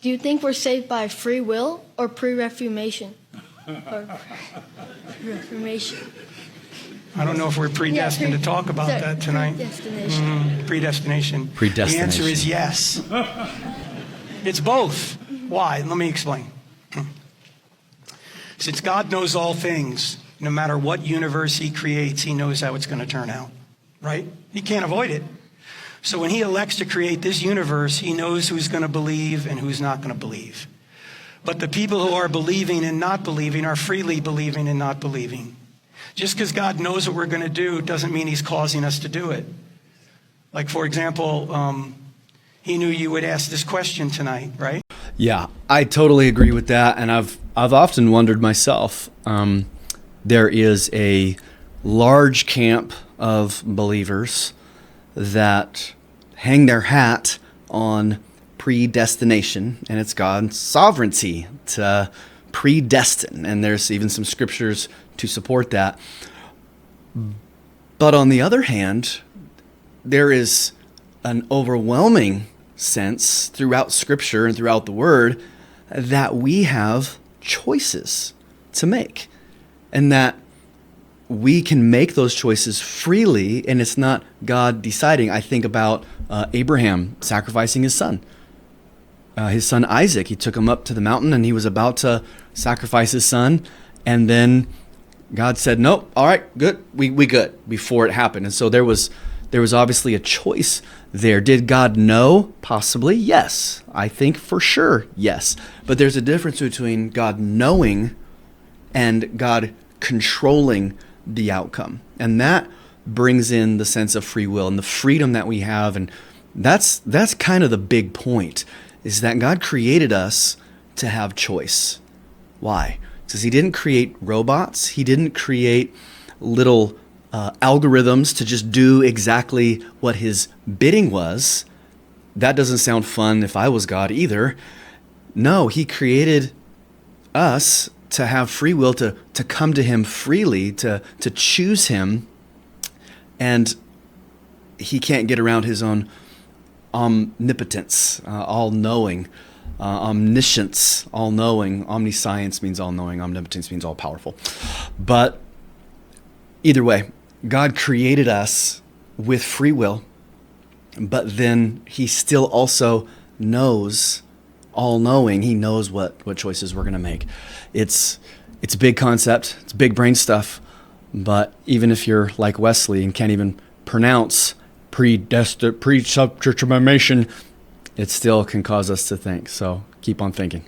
Do you think we're saved by free will or pre-reformation? Or Reformation. I don't know if we're predestined to talk about that tonight. Predestination. Predestination. Predestination. The answer is yes. It's both. Why? Let me explain. Since God knows all things, no matter what universe he creates, he knows how it's going to turn out, right? He can't avoid it. So when he elects to create this universe, he knows who's going to believe and who's not going to believe. But the people who are believing and not believing are freely believing and not believing. Just because God knows what we're going to do doesn't mean he's causing us to do it. Like, for example, he knew you would ask this question tonight, right? Yeah, I totally agree with that, and I've often wondered myself. There is a large camp of believers that hang their hat on predestination, and it's God's sovereignty to predestine, and there's even some scriptures to support that. But on the other hand, there is an overwhelming sense throughout Scripture and throughout the Word that we have choices to make, and that we can make those choices freely, and it's not God deciding. I think about Abraham sacrificing his son Isaac. He took him up to the mountain, and he was about to sacrifice his son, and then God said, "Nope, all right, good, we good," before it happened. And so there was obviously a choice there. Did God know? Possibly, yes. I think for sure, yes. But there's a difference between God knowing and God controlling the outcome. And that brings in the sense of free will and the freedom that we have. And that's kind of the big point, is that God created us to have choice. Why? Because he didn't create robots. He didn't create little algorithms to just do exactly what his bidding was. That doesn't sound fun if I was God either. No, he created us to have free will, to come to him freely, to choose him. And he can't get around his own omnipotence, all-knowing, omniscience, all-knowing. Omniscience means all-knowing. Omnipotence means all-powerful. But either way, God created us with free will, but then he still also knows, all-knowing. He knows what choices we're going to make. It's a big concept. It's big brain stuff. But even if you're like Wesley and can't even pronounce presupposition, it still can cause us to think. So keep on thinking.